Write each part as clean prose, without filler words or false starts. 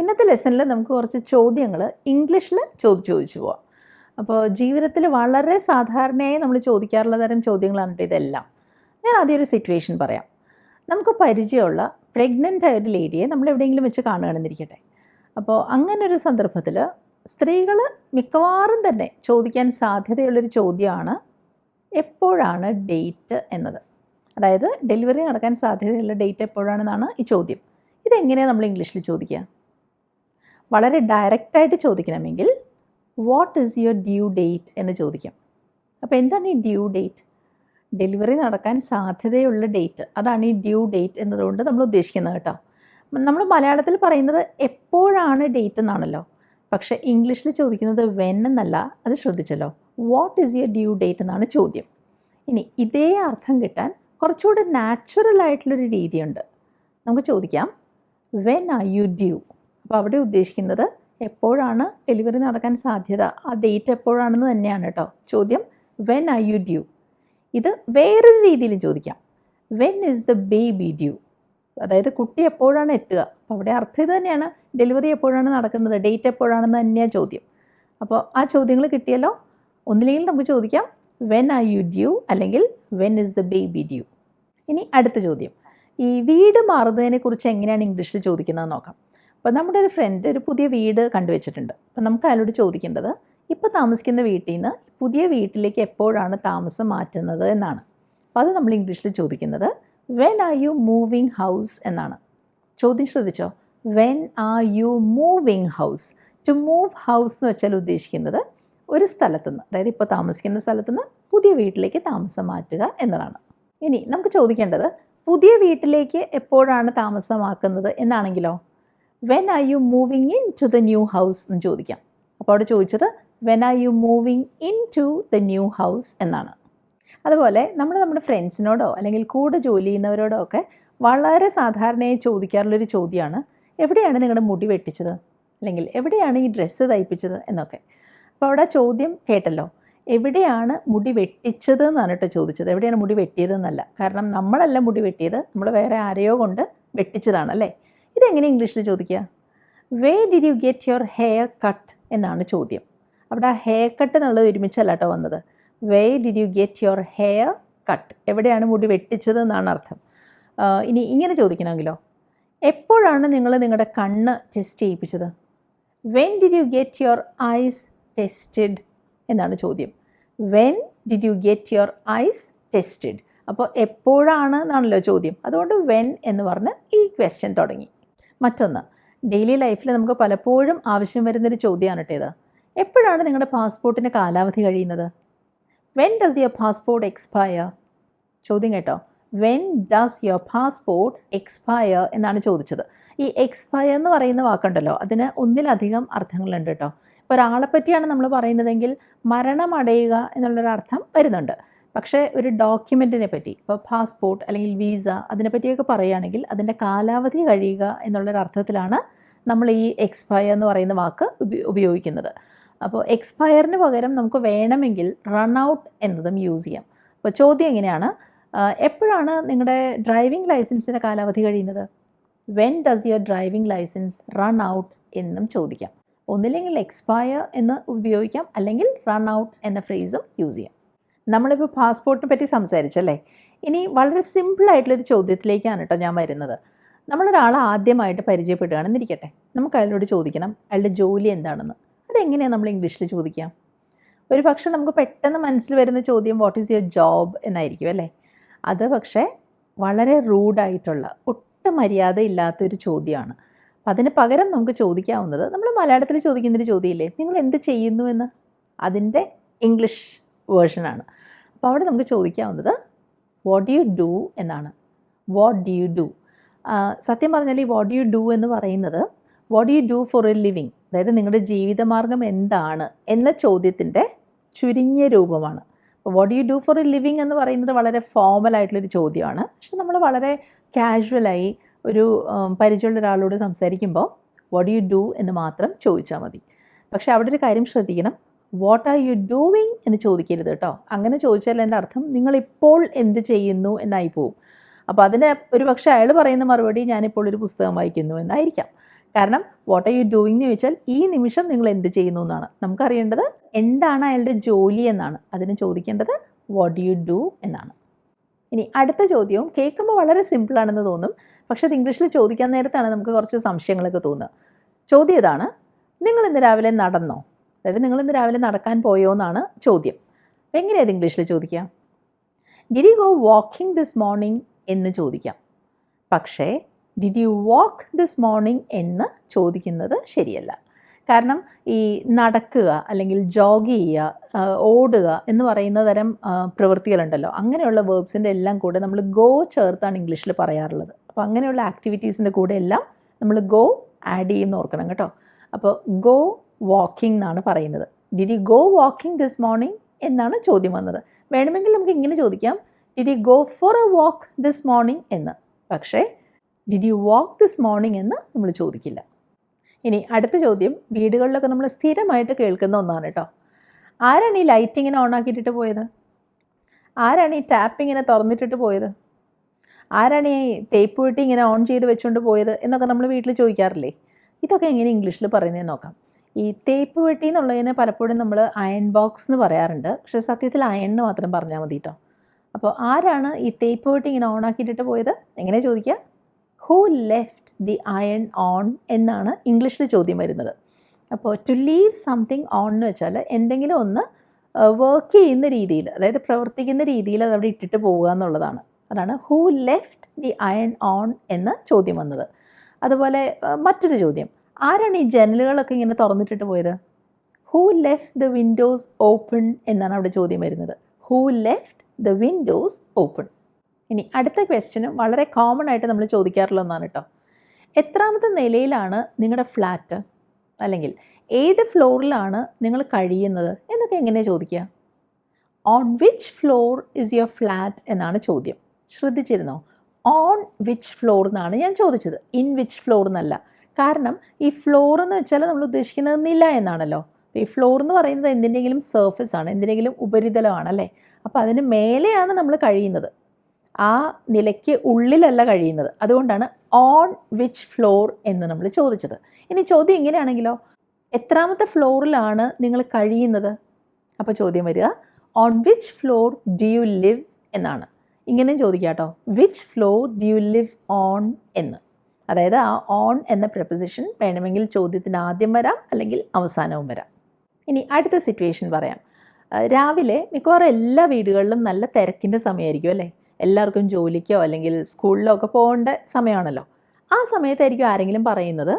ഇന്നത്തെ ലെസണിൽ നമുക്ക് കുറച്ച് ചോദ്യങ്ങൾ ഇംഗ്ലീഷിൽ ചോദിച്ചു പോവാം. അപ്പോൾ ജീവിതത്തിൽ വളരെ സാധാരണയായി നമ്മൾ ചോദിക്കാറുള്ള തരം ചോദ്യങ്ങളാണ് ഇതെല്ലാം. ഞാൻ ആദ്യം ഒരു സിറ്റുവേഷൻ പറയാം. നമുക്ക് പരിചയമുള്ള പ്രഗ്നൻ്റ് ആയ ഒരു ലേഡിയെ നമ്മൾ എവിടെയെങ്കിലും വെച്ച് കാണുകയാണെന്നിരിക്കട്ടെ. അപ്പോൾ അങ്ങനൊരു സന്ദർഭത്തിൽ സ്ത്രീകൾ മിക്കവാറും തന്നെ ചോദിക്കാൻ സാധ്യതയുള്ളൊരു ചോദ്യമാണ് എപ്പോഴാണ് ഡേറ്റ് എന്നത്. അതായത് ഡെലിവറി നടക്കാൻ സാധ്യതയുള്ള ഡേറ്റ് എപ്പോഴാണെന്നാണ് ഈ ചോദ്യം. ഇതെങ്ങനെയാണ് നമ്മൾ ഇംഗ്ലീഷിൽ ചോദിക്കുക? വളരെ ഡയറക്റ്റായിട്ട് ചോദിക്കണമെങ്കിൽ what is your due date എന്ന് ചോദിക്കാം. അപ്പോൾ എന്താണ് ഈ ഡ്യൂ ഡേറ്റ്? ഡെലിവറി നടക്കാൻ സാധ്യതയുള്ള ഡേറ്റ്, അതാണ് ഈ ഡ്യൂ ഡേറ്റ് എന്നതുകൊണ്ട് നമ്മൾ ഉദ്ദേശിക്കുന്നത് കേട്ടോ. നമ്മൾ മലയാളത്തിൽ പറയുന്നത് എപ്പോഴാണ് ഡേറ്റ് എന്നാണല്ലോ, പക്ഷേ ഇംഗ്ലീഷിൽ ചോദിക്കുന്നത് വെൻ എന്നല്ല. അത് ശ്രദ്ധിച്ചല്ലോ. What is your due date എന്നാണ് ചോദ്യം. ഇനി ഇതേ അർത്ഥം കിട്ടാൻ കുറച്ചുകൂടി നാച്ചുറൽ ആയിട്ടുള്ളൊരു രീതിയുണ്ട്. നമുക്ക് ചോദിക്കാം വെൻ ആർ യു ഡ്യൂ. അപ്പോൾ അവിടെ ഉദ്ദേശിക്കുന്നത് എപ്പോഴാണ് ഡെലിവറി നടക്കാൻ സാധ്യത, ആ ഡേറ്റ് എപ്പോഴാണെന്ന് തന്നെയാണ് കേട്ടോ ചോദ്യം. When are U due. ഇത് വേറൊരു രീതിയിലും ചോദിക്കാം. When is the baby due. അതായത് കുട്ടി എപ്പോഴാണ് എത്തുക. അപ്പോൾ അവിടെ അർത്ഥം ഇത് തന്നെയാണ്. ഡെലിവറി എപ്പോഴാണ് നടക്കുന്നത്, ഡേറ്റ് എപ്പോഴാണെന്ന് തന്നെയാണ് ചോദ്യം. അപ്പോൾ ആ ചോദ്യങ്ങൾ കിട്ടിയല്ലോ. ഒന്നില്ലെങ്കിൽ നമുക്ക് ചോദിക്കാം വെൻ ആർ യു ഡ്യൂ അല്ലെങ്കിൽ when is the baby due. ഇനി അടുത്ത ചോദ്യം, ഈ വീട് മാറുന്നതിനെക്കുറിച്ച് എങ്ങനെയാണ് ഇംഗ്ലീഷിൽ ചോദിക്കുന്നത് നോക്കാം. അപ്പോൾ നമ്മുടെ ഒരു ഫ്രണ്ട് ഒരു പുതിയ വീട് കണ്ടുവച്ചിട്ടുണ്ട്. അപ്പോൾ നമുക്ക് അയാളോട് ചോദിക്കേണ്ടത് ഇപ്പോൾ താമസിക്കുന്ന വീട്ടിൽ നിന്ന് പുതിയ വീട്ടിലേക്ക് എപ്പോഴാണ് താമസം മാറ്റുന്നത് എന്നാണ്. അപ്പോൾ അത് നമ്മൾ ഇംഗ്ലീഷിൽ ചോദിക്കുന്നത് when are you moving house എന്നാണ്. ചോദ്യം ശ്രദ്ധിച്ചോ, when are you moving house. To move house എന്ന് വെച്ചാൽ ഉദ്ദേശിക്കുന്നത് ഒരു സ്ഥലത്തുനിന്ന്, അതായത് ഇപ്പോൾ താമസിക്കുന്ന സ്ഥലത്തുനിന്ന് പുതിയ വീട്ടിലേക്ക് താമസം മാറ്റുക എന്നതാണ്. ഇനി നമുക്ക് ചോദിക്കേണ്ടത് പുതിയ വീട്ടിലേക്ക് എപ്പോഴാണ് താമസമാക്കുന്നത് എന്നാണെങ്കിലോ when are you moving in to the new house എന്ന് ചോദിക്കാം. അപ്പോൾ അവിടെ ചോദിച്ചത് when are you moving in to the new house എന്നാണ്. അതുപോലെ നമ്മൾ നമ്മുടെ ഫ്രണ്ട്സിനോടോ അല്ലെങ്കിൽ കൂടെ ജോലി ചെയ്യുന്നവരോടോ ഒക്കെ വളരെ സാധാരണയായി ചോദിക്കാറുള്ളൊരു ചോദ്യമാണ് എവിടെയാണ് നിങ്ങളുടെ മുടി വെട്ടിച്ചത്, അല്ലെങ്കിൽ എവിടെയാണ് ഈ ഡ്രസ്സ് തയ്പ്പിച്ചത് എന്നൊക്കെ. അപ്പോൾ അവിടെ ചോദ്യം കേട്ടല്ലോ, എവിടെയാണ് മുടി വെട്ടിച്ചത് എന്നാണ് കേട്ടോ ചോദിച്ചത്. എവിടെയാണ് മുടി വെട്ടിയതെന്നല്ല. കാരണം നമ്മളല്ല മുടി വെട്ടിയത്, നമ്മൾ വേറെ ആരെയോ കൊണ്ട് വെട്ടിച്ചതാണല്ലേ. ഇതെങ്ങനെ ഇംഗ്ലീഷിൽ ചോദിക്കുക? Where did you get your hair cut എന്നാണ് ചോദ്യം. അവിടെ ആ ഹെയർ കട്ട് എന്നുള്ളത് ഒരുമിച്ചല്ല കേട്ടോ വന്നത്. Where did you get your hair cut, എവിടെയാണ് മുടി വെട്ടിച്ചത് എന്നാണ് അർത്ഥം. ഇനി ഇങ്ങനെ ചോദിക്കണമെങ്കിലോ, എപ്പോഴാണ് നിങ്ങൾ നിങ്ങളുടെ കണ്ണ് ടെസ്റ്റ് ചെയ്യിപ്പിച്ചത്? When did you get your eyes tested എന്നാണ് ചോദ്യം. When did you get your eyes tested. അപ്പോൾ എപ്പോഴാണ് എന്നാണല്ലോ ചോദ്യം, അതുകൊണ്ട് വെൻ എന്ന് പറഞ്ഞ് ഈ ക്വസ്റ്റ്യൻ തുടങ്ങി. മറ്റൊന്ന്, ഡെയിലി ലൈഫിൽ നമുക്ക് പലപ്പോഴും ആവശ്യം വരുന്നൊരു ചോദ്യമാണ് കേട്ടോ ഇത്. എപ്പോഴാണ് നിങ്ങളുടെ പാസ്പോർട്ടിൻ്റെ കാലാവധി കഴിയുന്നത്? When does your passport expire? ചോദ്യം കേട്ടോ, when does your passport expire എന്നാണ് ചോദിച്ചത്. ഈ എക്സ്പയർ എന്ന് പറയുന്ന വാക്കുണ്ടല്ലോ, അതിന് ഒന്നിലധികം അർത്ഥങ്ങളുണ്ട് കേട്ടോ. ഇപ്പോൾ ഒരാളെ പറ്റിയാണ് നമ്മൾ പറയുന്നതെങ്കിൽ മരണമടയുക എന്നുള്ളൊരർത്ഥം വരുന്നുണ്ട്. പക്ഷേ ഒരു ഡോക്യുമെൻറ്റിനെ പറ്റി, ഇപ്പോൾ പാസ്പോർട്ട് അല്ലെങ്കിൽ വീസ, അതിനെപ്പറ്റിയൊക്കെ പറയുകയാണെങ്കിൽ അതിൻ്റെ കാലാവധി കഴിയുക എന്നുള്ളൊരർത്ഥത്തിലാണ് നമ്മൾ ഈ എക്സ്പയർ എന്ന് പറയുന്ന വാക്ക് ഉപയോഗിക്കുന്നത്. അപ്പോൾ എക്സ്പയറിന് പകരം നമുക്ക് വേണമെങ്കിൽ റൺ ഔട്ട് എന്നതും യൂസ് ചെയ്യാം. അപ്പോൾ ചോദ്യം എങ്ങനെയാണ്, എപ്പോഴാണ് നിങ്ങളുടെ ഡ്രൈവിംഗ് ലൈസൻസിൻ്റെ കാലാവധി കഴിയുന്നത്? When does your driving licence run out എന്നും ചോദിക്കാം. ഒന്നില്ലെങ്കിൽ എക്സ്പയർ എന്ന് ഉപയോഗിക്കാം, അല്ലെങ്കിൽ റൺ ഔട്ട് എന്ന ഫ്രേസും യൂസ് ചെയ്യാം. നമ്മളിപ്പോൾ പാസ്പോർട്ടിനെ പറ്റി സംസാരിച്ചല്ലേ. ഇനി വളരെ സിമ്പിളായിട്ടുള്ളൊരു ചോദ്യത്തിലേക്കാണ് കേട്ടോ ഞാൻ വരുന്നത്. നമ്മളൊരാളെ ആദ്യമായിട്ട് പരിചയപ്പെടുകയാണെന്നിരിക്കട്ടെ. നമുക്ക് അയാളോട് ചോദിക്കണം അയാളുടെ ജോലി എന്താണെന്ന്. അതെങ്ങനെയാണ് നമ്മൾ ഇംഗ്ലീഷിൽ ചോദിക്കാം? ഒരു പക്ഷേ നമുക്ക് പെട്ടെന്ന് മനസ്സിൽ വരുന്ന ചോദ്യം വാട്ട് ഈസ് യുവർ ജോബ് എന്നായിരിക്കും അല്ലേ. അത് പക്ഷേ വളരെ റൂഡായിട്ടുള്ള, ഒട്ടും മര്യാദ ഇല്ലാത്തൊരു ചോദ്യമാണ്. അപ്പം അതിന് പകരം നമുക്ക് ചോദിക്കാവുന്നത് നമ്മൾ മലയാളത്തിൽ ചോദിക്കുന്നൊരു ചോദ്യമില്ലേ, നിങ്ങൾ എന്ത് ചെയ്യുന്നു എന്ന്, അതിൻ്റെ ഇംഗ്ലീഷ് വേർഷനാണ്. അപ്പോൾ അവിടെ നമുക്ക് ചോദിക്കാവുന്നത് വാട്ട് ഡു യു ഡു എന്നാണ്. What do you do. സത്യം പറഞ്ഞാൽ ഈ വാട്ട് ഡു യു ഡു എന്ന് പറയുന്നത് what do you do for A living, അതായത് നിങ്ങളുടെ ജീവിതമാർഗം എന്താണ് എന്ന ചോദ്യത്തിൻ്റെ ചുരുങ്ങിയ രൂപമാണ്. അപ്പോൾ what do you do for A living എന്ന് പറയുന്നത് വളരെ ഫോമലായിട്ടുള്ളൊരു ചോദ്യമാണ്. പക്ഷെ നമ്മൾ വളരെ കാഷ്വലായി ഒരു പരിചയമുള്ള ഒരാളോട് സംസാരിക്കുമ്പോൾ വാട്ട് ഡു യു ഡു എന്ന് മാത്രം ചോദിച്ചാൽ മതി. പക്ഷേ അവിടെ ഒരു കാര്യം ശ്രദ്ധിക്കണം, വാട്ട് ആർ യു ഡൂയിങ് എന്ന് ചോദിക്കരുത് കേട്ടോ. അങ്ങനെ ചോദിച്ചാൽ എൻ്റെ അർത്ഥം നിങ്ങളിപ്പോൾ എന്ത് ചെയ്യുന്നു എന്നായി പോവും. അപ്പോൾ അതിന് ഒരു പക്ഷേ അയാൾ പറയുന്ന മറുപടി ഞാനിപ്പോൾ ഒരു പുസ്തകം വായിക്കുന്നു എന്നായിരിക്കാം. കാരണം വാട്ട് ആർ യു ഡൂയിങ് എന്ന് ചോദിച്ചാൽ ഈ നിമിഷം നിങ്ങൾ എന്ത് ചെയ്യുന്നു എന്നാണ്. നമുക്കറിയേണ്ടത് എന്താണ് അയാളുടെ ജോലി എന്നാണ്. അതിന് ചോദിക്കേണ്ടത് വാട്ട് ഡു യു ഡു എന്നാണ്. ഇനി അടുത്ത ചോദ്യവും കേൾക്കുമ്പോൾ വളരെ സിമ്പിളാണെന്ന് തോന്നും, പക്ഷേ അത് ഇംഗ്ലീഷിൽ ചോദിക്കാൻ നേരത്താണ് നമുക്ക് കുറച്ച് സംശയങ്ങളൊക്കെ തോന്നുക. ചോദ്യം ഇതാണ്: നിങ്ങൾ ഇന്ന് രാവിലെ നടന്നോ? അതായത് നിങ്ങൾ ഇന്ന് രാവിലെ നടക്കാൻ പോയോ എന്നാണ് ചോദ്യം. എങ്ങനെയാണ് ഇംഗ്ലീഷിൽ ചോദിക്കാം? Did you go walking this morning എന്ന് ചോദിക്കാം. പക്ഷേ did you walk this morning എന്ന് ചോദിക്കുന്നത് ശരിയല്ല. കാരണം ഈ നടക്കുക അല്ലെങ്കിൽ ജോഗ് ചെയ്യുക, ഓടുക എന്ന് പറയുന്ന തരം പ്രവൃത്തികളുണ്ടല്ലോ, അങ്ങനെയുള്ള വേർബ്സിൻ്റെ എല്ലാം കൂടെ നമ്മൾ ഗോ ചേർത്താണ് ഇംഗ്ലീഷിൽ പറയാറുള്ളത്. അപ്പോൾ അങ്ങനെയുള്ള ആക്ടിവിറ്റീസിൻ്റെ കൂടെ എല്ലാം നമ്മൾ ഗോ ആഡ് ചെയ്യുമെന്ന് ഓർക്കണം കേട്ടോ. അപ്പോൾ ഗോ വാക്കിംഗ് എന്നാണ് പറയുന്നത്. Did you go walking this morning എന്നാണ് ചോദ്യം വന്നത്. വേണമെങ്കിൽ നമുക്ക് ഇങ്ങനെ ചോദിക്കാം, did you go for a walk this morning എന്ന്. പക്ഷേ did you walk this morning എന്ന് നമ്മൾ ചോദിക്കില്ല. ഇനി അടുത്ത ചോദ്യം വീടുകളിലൊക്കെ നമ്മൾ സ്ഥിരമായിട്ട് കേൾക്കുന്ന ഒന്നാണ് കേട്ടോ. ആരാണ് ഈ ലൈറ്റ് ഇങ്ങനെ ഓൺ ആക്കിയിട്ടിട്ട് പോയത്? ആരാണ് ഈ ടാപ്പ് ഇങ്ങനെ തുറന്നിട്ടിട്ട് പോയത്? ആരാണ് ഈ തേപ്പ് വെട്ടി ഇങ്ങനെ ഓൺ ചെയ്ത് വെച്ചുകൊണ്ട് പോയത് എന്നൊക്കെ നമ്മൾ വീട്ടിൽ ചോദിക്കാറില്ലേ? ഇതൊക്കെ എങ്ങനെ ഇംഗ്ലീഷിൽ പറയുന്നതെന്ന് നോക്കാം. ഈ തേപ്പ് വെട്ടി എന്നുള്ളതിന് പലപ്പോഴും നമ്മൾ അയൺ ബോക്സ് എന്ന് പറയാറുണ്ട്, പക്ഷേ സത്യത്തിൽ അയൺ മാത്രം പറഞ്ഞാൽ മതി കേട്ടോ. അപ്പോൾ ആരാണ് ഈ തേപ്പ് വെട്ടി ഇങ്ങനെ ഓൺ ആക്കിയിട്ടിട്ട് പോയത്? എങ്ങനെ ചോദിക്കുക? Who left the iron on എന്നാണ് ഇംഗ്ലീഷിൽ ചോദ്യം വരുന്നത്. അപ്പോൾ ടു ലീവ് സംതിങ് ഓൺ എന്ന് വെച്ചാൽ എന്തെങ്കിലും ഒന്ന് വർക്ക് ചെയ്യുന്ന രീതിയിൽ, അതായത് പ്രവർത്തിക്കുന്ന രീതിയിൽ അത് അവിടെ ഇട്ടിട്ട് പോവുക എന്നുള്ളതാണ്. അതാണ് who left the iron on എന്ന ചോദ്യം വന്നത്. അതുപോലെ മറ്റൊരു ചോദ്യം, ആരാണ് ഈ ജനലുകളൊക്കെ ഇങ്ങനെ തുറന്നിട്ടിട്ട് പോയത്? Who left the Windows open എന്നാണ് അവിടെ ചോദ്യം വരുന്നത്. Who left the Windows open. ഇനി അടുത്ത ക്വസ്റ്റ്യനും വളരെ കോമൺ ആയിട്ട് നമ്മൾ ചോദിക്കാറുള്ള ഒന്നാണ് കേട്ടോ. എത്രാമത്തെ നിലയിലാണ് നിങ്ങളുടെ ഫ്ലാറ്റ്? അല്ലെങ്കിൽ ഏത് ഫ്ലോറിലാണ് നിങ്ങൾ കഴിയുന്നത് എന്നൊക്കെ എങ്ങനെ ചോദിക്കുക? On which floor is your flat എന്നാണ് ചോദ്യം. ശ്രദ്ധിച്ചിരുന്നോ? ഓൺ വിച്ച് ഫ്ലോർ എന്നാണ് ഞാൻ ചോദിച്ചത്, ഇൻ വിച്ച് ഫ്ലോർ എന്നല്ല. കാരണം ഈ ഫ്ലോർ എന്ന് വെച്ചാൽ നമ്മൾ ഉദ്ദേശിക്കുന്നത് നില എന്നാണല്ലോ. ഈ ഫ്ലോർ എന്ന് പറയുന്നത് എന്തിൻ്റെങ്കിലും സർഫസ് ആണ്, എന്തിൻ്റെങ്കിലും ഉപരിതലമാണ് അല്ലേ. അപ്പോൾ അതിന് മേലെയാണ് നമ്മൾ കഴിയുന്നത്, ആ നിലയ്ക്ക് ഉള്ളിലല്ല കഴിയുന്നത്. അതുകൊണ്ടാണ് ഓൺ വിച്ച് ഫ്ലോർ എന്ന് നമ്മൾ ചോദിച്ചത്. ഇനി ചോദ്യം ഇങ്ങനെയാണെങ്കിലോ, എത്രാമത്തെ ഫ്ലോറിലാണ് നിങ്ങൾ കഴിയുന്നത്? അപ്പോൾ ചോദ്യം വരിക on which floor do you live എന്നാണ്. ഇങ്ങനെയും ചോദിക്കുക കേട്ടോ, which floor do you live on എന്ന്. അതായത് ആ ഓൺ എന്ന പ്രപ്പോസിഷൻ വേണമെങ്കിൽ ചോദ്യത്തിന് ആദ്യം വരാം, അല്ലെങ്കിൽ അവസാനവും വരാം. ഇനി അടുത്ത സിറ്റുവേഷൻ പറയാം. രാവിലെ മിക്കവാറും എല്ലാ വീടുകളിലും നല്ല തിരക്കിൻ്റെ സമയമായിരിക്കും അല്ലേ. എല്ലാവർക്കും ജോലിക്കോ അല്ലെങ്കിൽ സ്കൂളിലോ ഒക്കെ പോകേണ്ട സമയമാണല്ലോ. ആ സമയത്തായിരിക്കും ആരെങ്കിലും പറയുന്നത്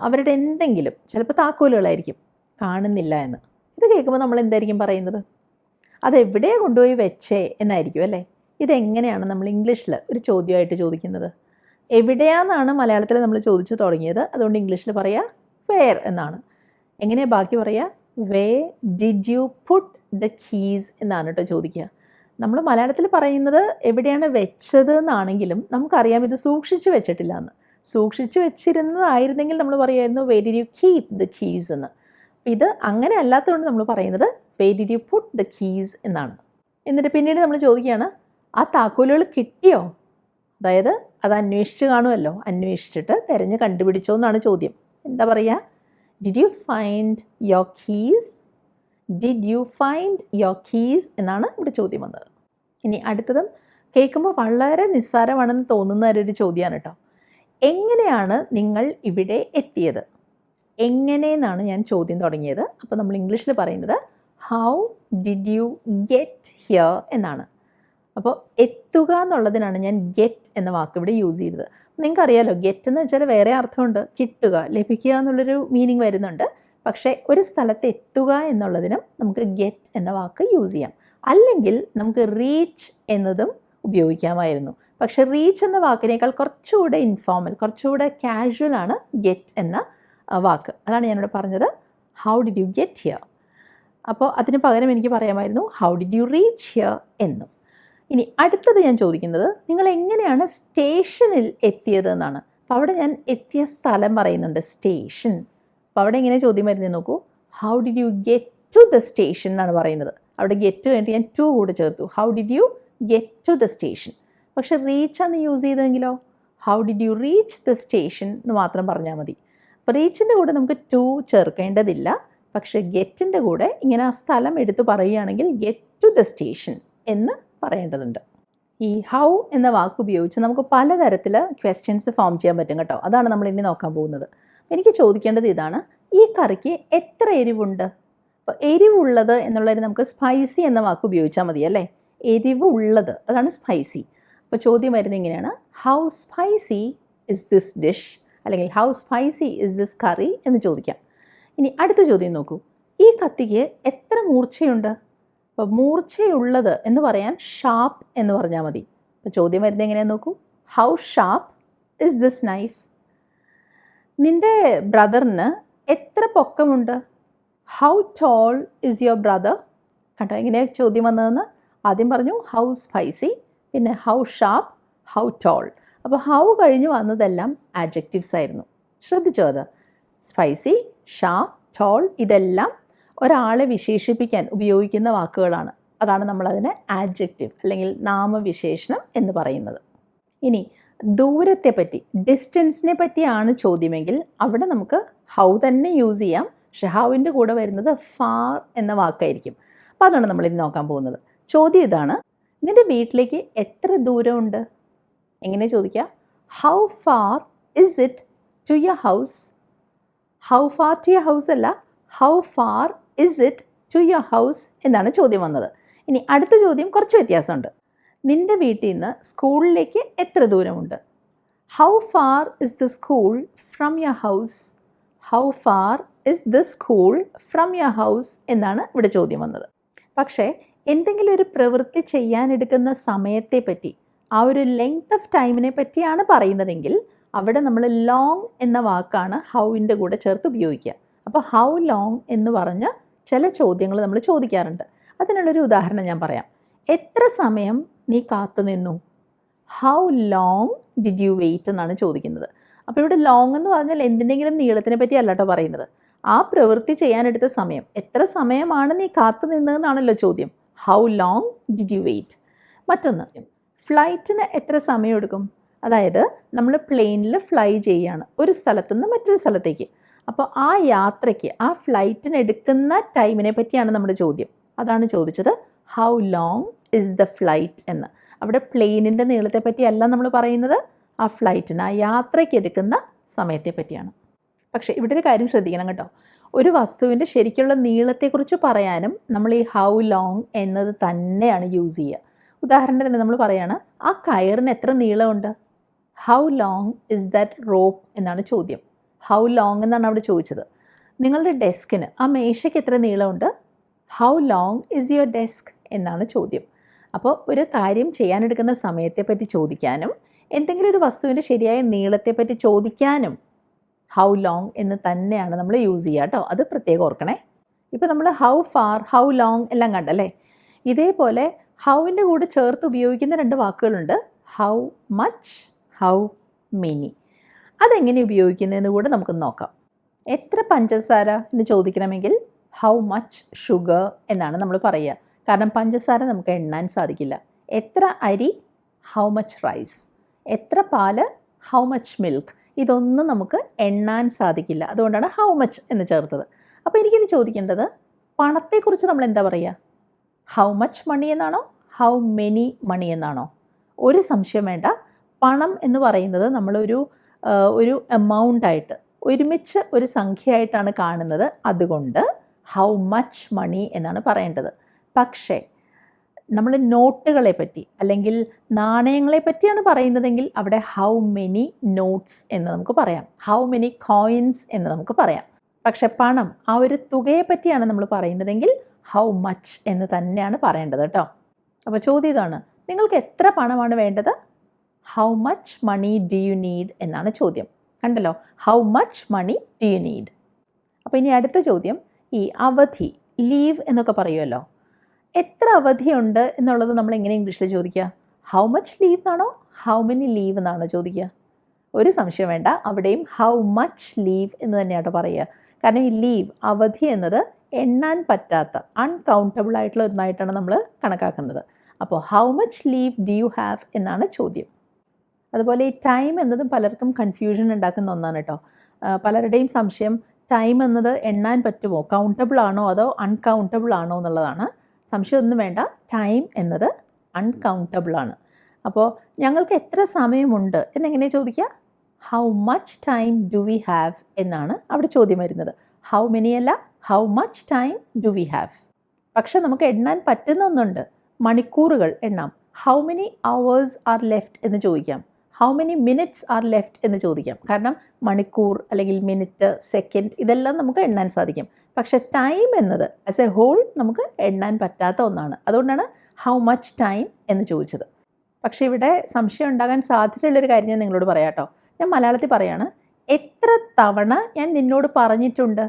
അവരുടെ എന്തെങ്കിലും, ചിലപ്പോൾ താക്കോലുകളായിരിക്കും, കാണുന്നില്ല എന്ന്. ഇത് കേൾക്കുമ്പോൾ നമ്മൾ എന്തായിരിക്കും പറയുന്നത്? അതെവിടെയാണ് കൊണ്ടുപോയി വെച്ചേ എന്നായിരിക്കും അല്ലേ. ഇതെങ്ങനെയാണ് നമ്മൾ ഇംഗ്ലീഷിൽ ഒരു ചോദ്യമായിട്ട് ചോദിക്കുന്നത്? എവിടെയാണെന്നാണ് മലയാളത്തിൽ നമ്മൾ ചോദിച്ചു തുടങ്ങിയത്, അതുകൊണ്ട് ഇംഗ്ലീഷിൽ പറയുക വെയർ എന്നാണ്. എങ്ങനെയാണ് ബാക്കി പറയുക? Where did you put the keys എന്നാണ് കേട്ടോ ചോദിക്കുക. നമ്മൾ മലയാളത്തിൽ പറയുന്നത് എവിടെയാണ് വെച്ചത് എന്നാണെങ്കിലും നമുക്കറിയാം ഇത് സൂക്ഷിച്ച് വെച്ചിട്ടില്ല എന്ന്. സൂക്ഷിച്ച് വെച്ചിരുന്നതായിരുന്നെങ്കിൽ നമ്മൾ പറയുമായിരുന്നു where did you keep the keys എന്ന്. ഇത് അങ്ങനെ അല്ലാത്തതുകൊണ്ട് നമ്മൾ പറയുന്നത് where did you put the keys എന്നാണ്. എന്നിട്ട് പിന്നീട് നമ്മൾ ചോദിക്കുകയാണ്, ആ താക്കോലുകൾ കിട്ടിയോ? അതായത് അത് അന്വേഷിച്ച് കാണുമല്ലോ, അന്വേഷിച്ചിട്ട് തിരഞ്ഞ് കണ്ടുപിടിച്ചോ എന്നാണ് ചോദ്യം. എന്താ പറയുക? Did you find your keys? Did you find your keys എന്നാണ് ഇവിടെ ചോദ്യം വന്നത്. ഇനി അടുത്തതും കേൾക്കുമ്പോൾ വളരെ നിസ്സാരമാണെന്ന് തോന്നുന്ന ഒരു ചോദ്യമാണ് കേട്ടോ. എങ്ങനെയാണ് നിങ്ങൾ ഇവിടെ എത്തിയത്? എങ്ങനെയെന്നാണ് ഞാൻ ചോദ്യം തുടങ്ങിയത്. അപ്പോൾ നമ്മൾ ഇംഗ്ലീഷിൽ പറയുന്നത് how did you get here എന്നാണ്. അപ്പോൾ എത്തുക എന്നുള്ളതിനാണ് ഞാൻ ഗെറ്റ് എന്ന വാക്ക് ഇവിടെ യൂസ് ചെയ്തത്. നിങ്ങൾക്കറിയാലോ, ഗെറ്റ് എന്ന് വെച്ചാൽ വേറെ അർത്ഥമുണ്ട്, കിട്ടുക, ലഭിക്കുക എന്നുള്ളൊരു മീനിങ് വരുന്നുണ്ട്. പക്ഷേ ഒരു സ്ഥലത്ത് എത്തുക എന്നുള്ളതിനും നമുക്ക് ഗെറ്റ് എന്ന വാക്ക് യൂസ് ചെയ്യാം. അല്ലെങ്കിൽ നമുക്ക് റീച്ച് എന്നതും ഉപയോഗിക്കാമായിരുന്നു. പക്ഷേ റീച്ച് എന്ന വാക്കിനേക്കാൾ കുറച്ചുകൂടെ ഇൻഫോർമൽ, കുറച്ചുകൂടെ കാഷ്വൽ ആണ് ഗെറ്റ് എന്ന വാക്ക്. അതാണ് ഞാനിവിടെ പറഞ്ഞത് how did you get here. അപ്പോൾ അതിന് പകരം എനിക്ക് പറയാമായിരുന്നു how did you reach here എന്നും. ഇനി അടുത്തത് ഞാൻ ചോദിക്കുന്നത്, നിങ്ങൾ എങ്ങനെയാണ് സ്റ്റേഷനിൽ എത്തിയത് എന്നാണ്. അപ്പോൾ അവിടെ ഞാൻ എത്തിയ സ്ഥലം പറയുന്നുണ്ട്, സ്റ്റേഷൻ. അപ്പോൾ അവിടെ എങ്ങനെ ചോദ്യം വരുന്നത് നോക്കൂ. How did you get to the station എന്നാണ് പറയുന്നത്. അവിടെ ഗെറ്റ് വേണ്ടി ഞാൻ ടു കൂടെ ചേർത്തു. How did you get to the station. പക്ഷെ റീച്ചാണ് യൂസ് ചെയ്തതെങ്കിലോ how did you reach the station എന്ന് മാത്രം പറഞ്ഞാൽ മതി. അപ്പോൾ റീച്ചിൻ്റെ കൂടെ നമുക്ക് ടു ചേർക്കേണ്ടതില്ല. പക്ഷേ ഗെറ്റിൻ്റെ കൂടെ ഇങ്ങനെ ആ സ്ഥലം എടുത്ത് പറയുകയാണെങ്കിൽ ഗെറ്റ് ടു ദ സ്റ്റേഷൻ എന്ന് പറയേണ്ടതുണ്ട്. ഈ ഹൗ എന്ന വാക്ക് ഉപയോഗിച്ച് നമുക്ക് പലതരത്തിൽ ക്വസ്റ്റ്യൻസ് ഫോം ചെയ്യാൻ പറ്റും കേട്ടോ. അതാണ് നമ്മൾ ഇനി നോക്കാൻ പോകുന്നത്. എനിക്ക് ചോദിക്കേണ്ടത് ഇതാണ്, ഈ കറിക്ക് എത്ര എരിവുണ്ട്? അപ്പോൾ എരിവുള്ളത് എന്നുള്ളതിന് നമുക്ക് സ്പൈസി എന്ന വാക്ക് ഉപയോഗിച്ചാൽ മതി അല്ലേ. എരിവ് ഉള്ളത്, അതാണ് സ്പൈസി. അപ്പോൾ ചോദ്യം വരുന്നത് ഇങ്ങനെയാണ്, how spicy is this dish, അല്ലെങ്കിൽ ഹൗ സ്പൈസി ഇസ് ദിസ് കറി എന്ന് ചോദിക്കാം. ഇനി അടുത്ത ചോദ്യം നോക്കൂ, ഈ കത്തിക്ക് എത്ര മൂർച്ചയുണ്ട്? അപ്പോൾ മൂർച്ചയുള്ളത് എന്ന് പറയാൻ ഷാർപ്പ് എന്ന് പറഞ്ഞാൽ മതി. അപ്പോൾ ചോദ്യം വരുന്നത് എങ്ങനെയാണെന്ന് നോക്കൂ, how sharp is this knife? നിൻ്റെ ബ്രദറിന് എത്ര പൊക്കമുണ്ട്? How tall is your brother? കണ്ടോ എങ്ങനെയാണ് ചോദ്യം വന്നതെന്ന്? ആദ്യം പറഞ്ഞു ഹൗ സ്പൈസി, പിന്നെ ഹൗ ഷാർപ്പ്, ഹൗ ടോൾ. അപ്പോൾ ഹൗ കഴിഞ്ഞ് വന്നതെല്ലാം ആഡ്ജക്റ്റീവ്സ് ആയിരുന്നു. ശ്രദ്ധിച്ചോ അത്? സ്പൈസി, ഷാർപ്പ്, ടോൾ ഇതെല്ലാം ഒരാളെ വിശേഷിപ്പിക്കാൻ ഉപയോഗിക്കുന്ന വാക്കുകളാണ്. അതാണ് നമ്മളതിനെ ആഡ്ജക്റ്റീവ് അല്ലെങ്കിൽ നാമവിശേഷണം എന്ന് പറയുന്നത്. ഇനി ദൂരത്തെ പറ്റി, ഡിസ്റ്റൻസിനെ പറ്റിയാണ് ചോദ്യമെങ്കിൽ അവിടെ നമുക്ക് ഹൗ തന്നെ യൂസ് ചെയ്യാം. പക്ഷെ ഹൗവിൻ്റെ കൂടെ വരുന്നത് ഫാർ എന്ന വാക്കായിരിക്കും. അപ്പോൾ അതാണ് നമ്മളിന്ന് നോക്കാൻ പോകുന്നത്. ചോദ്യം ഇതാണ്, നിൻ്റെ വീട്ടിലേക്ക് എത്ര ദൂരമുണ്ട്? എങ്ങനെ ചോദിക്കുക? How far is it to your house? How far to your house അല്ല, how far is it to your house എന്നാണ് ചോദ്യം വന്നത്. ഇനി അടുത്ത ചോദ്യം കുറച്ച് വ്യത്യാസമുണ്ട്. നിൻ്റെ വീട്ടിൽ നിന്ന് സ്കൂളിലേക്ക് എത്ര ദൂരമുണ്ട്? How far is the school from your house? How far is the school from your house എന്നാണ് ഇവിടെ ചോദ്യം വന്നത്. പക്ഷേ എന്തെങ്കിലും ഒരു പ്രവൃത്തി ചെയ്യാനെടുക്കുന്ന സമയത്തെ പറ്റി, ആ ഒരു ലെങ്ത് ഓഫ് ടൈമിനെ പറ്റിയാണ് പറയുന്നതെങ്കിൽ അവിടെ നമ്മൾ ലോങ് എന്ന വാക്കാണ് ഹൗവിൻ്റെ കൂടെ ചേർത്ത് ഉപയോഗിക്കുക. അപ്പോൾ ഹൗ ലോങ് എന്ന് പറഞ്ഞ ചില ചോദ്യങ്ങൾ നമ്മൾ ചോദിക്കാറുണ്ട്. അതിനുള്ളൊരു ഉദാഹരണം ഞാൻ പറയാം. എത്ര സമയം നീ കാത്തു നിന്നു? How long did you wait എന്നാണ് ചോദിക്കുന്നത്. അപ്പോൾ ഇവിടെ ലോങ് എന്ന് പറഞ്ഞാൽ എന്തിൻ്റെങ്കിലും നീളത്തിനെ പറ്റി അല്ല കേട്ടോ പറയുന്നത്. ആ പ്രവൃത്തി ചെയ്യാനെടുത്ത സമയം, എത്ര സമയമാണ് നീ കാത്തു നിന്നതെന്നാണല്ലോ ചോദ്യം. How long did you wait. മറ്റൊന്ന്, ഫ്ലൈറ്റിന് എത്ര സമയം എടുക്കും? അതായത് നമ്മൾ പ്ലെയിനിൽ ഫ്ലൈ ചെയ്യുകയാണ് ഒരു സ്ഥലത്തു നിന്ന് മറ്റൊരു സ്ഥലത്തേക്ക്. അപ്പോൾ ആ യാത്രയ്ക്ക്, ആ ഫ്ലൈറ്റിന് എടുക്കുന്ന ടൈമിനെ പറ്റിയാണ് നമ്മുടെ ചോദ്യം. അതാണ് ചോദിച്ചത് how long is the flight എന്ന്. അവിടെ പ്ലെയിനിൻ്റെ നീളത്തെ പറ്റിയല്ല നമ്മൾ പറയുന്നത്, ആ ഫ്ലൈറ്റിന്, ആ യാത്രയ്ക്ക് എടുക്കുന്ന സമയത്തെ പറ്റിയാണ്. പക്ഷേ ഇവിടെ ഒരു കാര്യം ശ്രദ്ധിക്കണം കേട്ടോ, ഒരു വസ്തുവിൻ്റെ ശരിക്കുള്ള നീളത്തെക്കുറിച്ച് പറയാനും നമ്മൾ ഈ ഹൗ ലോങ് എന്നത് തന്നെയാണ് യൂസ് ചെയ്യുക. ഉദാഹരണത്തിന് നമ്മൾ പറയുകയാണ്, ആ കയറിന് എത്ര നീളമുണ്ട്? How long is that rope എന്നാണ് ചോദ്യം. ഹൗ ലോങ് എന്നാണ് അവിടെ ചോദിച്ചത്. നിങ്ങളുടെ ഡെസ്കിന്, ആ മേശയ്ക്ക് എത്ര നീളമുണ്ട്? How long is your desk എന്നാണ് ചോദ്യം. അപ്പോൾ ഒരു കാര്യം ചെയ്യാനെടുക്കുന്ന സമയത്തെപ്പറ്റി ചോദിക്കാനും എന്തെങ്കിലും ഒരു വസ്തുവിൻ്റെ ശരിയായ നീളത്തെപ്പറ്റി ചോദിക്കാനും ഹൗ ലോങ് എന്ന് തന്നെയാണ് നമ്മൾ യൂസ് ചെയ്യുക കേട്ടോ. അത് പ്രത്യേകം ഓർക്കണേ. ഇപ്പോൾ നമ്മൾ ഹൗ ഫാർ, ഹൗ ലോങ് എല്ലാം കണ്ടല്ലേ. ഇതേപോലെ ഹൗവിൻ്റെ കൂടെ ചേർത്ത് ഉപയോഗിക്കുന്ന രണ്ട് വാക്കുകളുണ്ട്, ഹൗ മച്ച്, ഹൗ മെനി. അതെങ്ങനെ ഉപയോഗിക്കുന്നതെന്ന് കൂടെ നമുക്ക് നോക്കാം. എത്ര പഞ്ചസാര എന്ന് ചോദിക്കണമെങ്കിൽ ഹൗ മച്ച് ഷുഗർ എന്നാണ് നമ്മൾ പറയുക. കാരണം പഞ്ചസാര നമുക്ക് എണ്ണാൻ സാധിക്കില്ല. എത്ര അരി? How much rice. എത്ര പാല്? How much milk. ഇതൊന്നും നമുക്ക് എണ്ണാൻ സാധിക്കില്ല. അതുകൊണ്ടാണ് ഹൗ മച്ച് എന്ന് ചേർത്തത്. അപ്പോൾ എനിക്കിനി ചോദിക്കേണ്ടത്, പണത്തെക്കുറിച്ച് നമ്മൾ എന്താ പറയുക? ഹൗ മച്ച് മണി എന്നാണോ ഹൗ മെനി മണി എന്നാണോ? ഒരു സംശയം വേണ്ട, പണം എന്ന് പറയുന്നത് നമ്മളൊരു എമൗണ്ടായിട്ട്, ഒരുമിച്ച് ഒരു സംഖ്യയായിട്ടാണ് കാണുന്നത്. അതുകൊണ്ട് ഹൗ മച്ച് മണി എന്നാണ് പറയേണ്ടത്. പക്ഷേ നമ്മൾ നോട്ടുകളെ പറ്റി അല്ലെങ്കിൽ നാണയങ്ങളെ പറ്റിയാണ് പറയുന്നതെങ്കിൽ അവിടെ ഹൗ മെനി നോട്ട്സ് എന്ന് നമുക്ക് പറയാം, ഹൗ മെനി കോയിൻസ് എന്ന് നമുക്ക് പറയാം. പക്ഷെ പണം, ആ ഒരു തുകയെ പറ്റിയാണ് നമ്മൾ പറയുന്നതെങ്കിൽ ഹൗ മച്ച് എന്ന് തന്നെയാണ് പറയേണ്ടത് കേട്ടോ. അപ്പോൾ ചോദ്യം ഇതാണ്, നിങ്ങൾക്ക് എത്ര പണമാണ് വേണ്ടത്? How much money do you need എന്നാണ് ചോദ്യം. കണ്ടല്ലോ, how much money do you need. അപ്പോൾ ഇനി അടുത്ത ചോദ്യം, ഈ അവധി, ലീവ് എന്നൊക്കെ പറയുമല്ലോ. എത്ര അവധിയുണ്ട് എന്നുള്ളത് നമ്മൾ എങ്ങനെ ഇംഗ്ലീഷിൽ ചോദിക്കുക? ഹൗ മച്ച് ലീവ് എന്നാണോ ഹൗ മെനി ലീവ് എന്നാണോ ചോദിക്കുക? ഒരു സംശയം വേണ്ട, അവിടെയും ഹൗ മച്ച് ലീവ് എന്ന് തന്നെയാണ് പറയുക. കാരണം ഈ ലീവ്, അവധി എന്നത് എണ്ണാൻ പറ്റാത്ത, അൺകൗണ്ടബിൾ ആയിട്ടുള്ള ഒന്നായിട്ടാണ് നമ്മൾ കണക്കാക്കുന്നത്. അപ്പോൾ how much leave do you have എന്നാണ് ചോദ്യം. അതുപോലെ ഈ ടൈം എന്നതും പലർക്കും കൺഫ്യൂഷൻ ഉണ്ടാക്കുന്ന ഒന്നാണ് കേട്ടോ. പലരുടെയും സംശയം ടൈം എന്നത് എണ്ണാൻ പറ്റുമോ, കൗണ്ടബിൾ ആണോ അതോ അൺകൗണ്ടബിൾ ആണോ എന്നുള്ളതാണ്. സംശയമൊന്നും വേണ്ട, ടൈം എന്നത് അൺകൗണ്ടബിൾ ആണ്. അപ്പോൾ ഞങ്ങൾക്ക് എത്ര സമയമുണ്ട് എന്നെങ്ങനെ ചോദിക്കുക? How much time do we have എന്നാണ് അവിടെ ചോദ്യം വരുന്നത്. ഹൗ മെനി അല്ല, how much time do we have. പക്ഷെ നമുക്ക് എണ്ണാൻ പറ്റുന്ന ഒന്നുണ്ട്, മണിക്കൂറുകൾ എണ്ണാം. How many hours are left എന്ന് ചോദിക്കാം. How many minutes are left എന്ന് ചോദിക്കാം. കാരണം മണിക്കൂർ അല്ലെങ്കിൽ മിനിറ്റ്, സെക്കൻഡ് ഇതെല്ലാം നമുക്ക് എണ്ണാൻ സാധിക്കും. പക്ഷെ ടൈം എന്നത് ആസ് എ ഹോൾ നമുക്ക് എണ്ണാൻ പറ്റാത്ത ഒന്നാണ്. അതുകൊണ്ടാണ് ഹൗ മച്ച് ടൈം എന്ന് ചോദിച്ചത്. പക്ഷേ ഇവിടെ സംശയം ഉണ്ടാകാൻ സാധ്യതയുള്ളൊരു കാര്യം ഞാൻ നിങ്ങളോട് പറയാം കേട്ടോ. ഞാൻ മലയാളത്തിൽ പറയാണ്, എത്ര തവണ ഞാൻ നിന്നോട് പറഞ്ഞിട്ടുണ്ട്.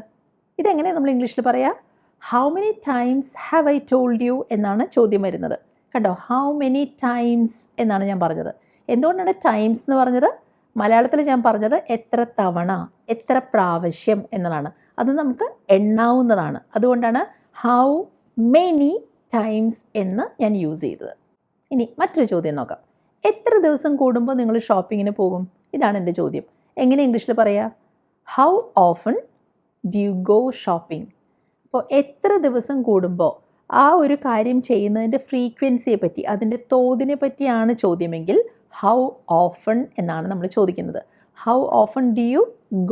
ഇതെങ്ങനെയാണ് നമ്മൾ ഇംഗ്ലീഷിൽ പറയുക? How many times have I told you എന്നാണ് ചോദ്യം വരുന്നത്. കണ്ടോ, ഹൗ മെനി ടൈംസ് എന്നാണ് ഞാൻ പറഞ്ഞത്. എന്തുകൊണ്ടാണ് ടൈംസ് എന്ന് പറഞ്ഞത്? മലയാളത്തിൽ ഞാൻ പറഞ്ഞത് എത്ര തവണ, എത്ര പ്രാവശ്യം എന്നതാണ്. അത് നമുക്ക് എണ്ണാവുന്നതാണ്. അതുകൊണ്ടാണ് ഹൗ മെനി ടൈംസ് എന്ന് ഞാൻ യൂസ് ചെയ്തത്. ഇനി മറ്റൊരു ചോദ്യം നോക്കാം. എത്ര ദിവസം കൂടുമ്പോൾ നിങ്ങൾ ഷോപ്പിങ്ങിന് പോകും? ഇതാണ് എൻ്റെ ചോദ്യം. എങ്ങനെ ഇംഗ്ലീഷിൽ പറയുക? How often do you go shopping? അപ്പോൾ എത്ര ദിവസം കൂടുമ്പോൾ, ആ ഒരു കാര്യം ചെയ്യുന്നതിൻ്റെ ഫ്രീക്വൻസിയെ പറ്റി, അതിൻ്റെ തോതിനെ പറ്റിയാണ് ചോദ്യമെങ്കിൽ ഹൗ ഓഫൺ എന്നാണ് നമ്മൾ ചോദിക്കുന്നത്. How often do you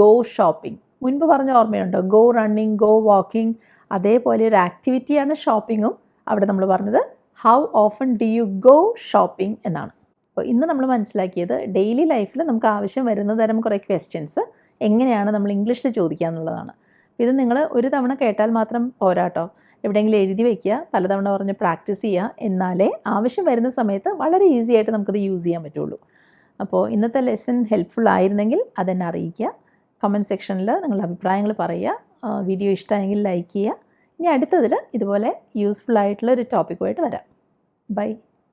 go shopping? മുൻപ് പറഞ്ഞ ഓർമ്മയുണ്ടോ? Go running, go walking. അതേപോലെ ഒരു ആക്ടിവിറ്റിയാണ് ഷോപ്പിങ്ങും. അവിടെ നമ്മൾ പറഞ്ഞത് how often do you go shopping എന്നാണ്. അപ്പോൾ ഇന്ന് നമ്മൾ മനസ്സിലാക്കിയത് ഡെയിലി ലൈഫിൽ നമുക്ക് ആവശ്യം വരുന്ന തരം കുറേ ക്വസ്റ്റ്യൻസ് എങ്ങനെയാണ് നമ്മൾ ഇംഗ്ലീഷിൽ ചോദിക്കുക എന്നുള്ളതാണ്. ഇത് നിങ്ങൾ ഒരു തവണ കേട്ടാൽ മാത്രം പോരാട്ടോ. എവിടെയെങ്കിലും എഴുതി വയ്ക്കുക, പലതവണ പറഞ്ഞ് പ്രാക്ടീസ് ചെയ്യുക. എന്നാലേ ആവശ്യം വരുന്ന സമയത്ത് വളരെ ഈസി ആയിട്ട് നമുക്കത് യൂസ് ചെയ്യാൻ പറ്റുള്ളൂ. അപ്പോൾ ഇന്നത്തെ ലെസൺ ഹെൽപ്ഫുൾ ആയിരുന്നെങ്കിൽ അതെന്നെ അറിയിക്കുക. കമൻറ്റ് സെക്ഷനിൽ നിങ്ങളുടെ അഭിപ്രായങ്ങൾ പറയുക. വീഡിയോ ഇഷ്ടമായെങ്കിൽ ലൈക്ക് ചെയ്യുക. ഇനി അടുത്തതിൽ ഇതുപോലെ യൂസ്ഫുൾ ആയിട്ടുള്ള ഒരു ടോപ്പിക്കുമായിട്ട് വരാം. ബൈ.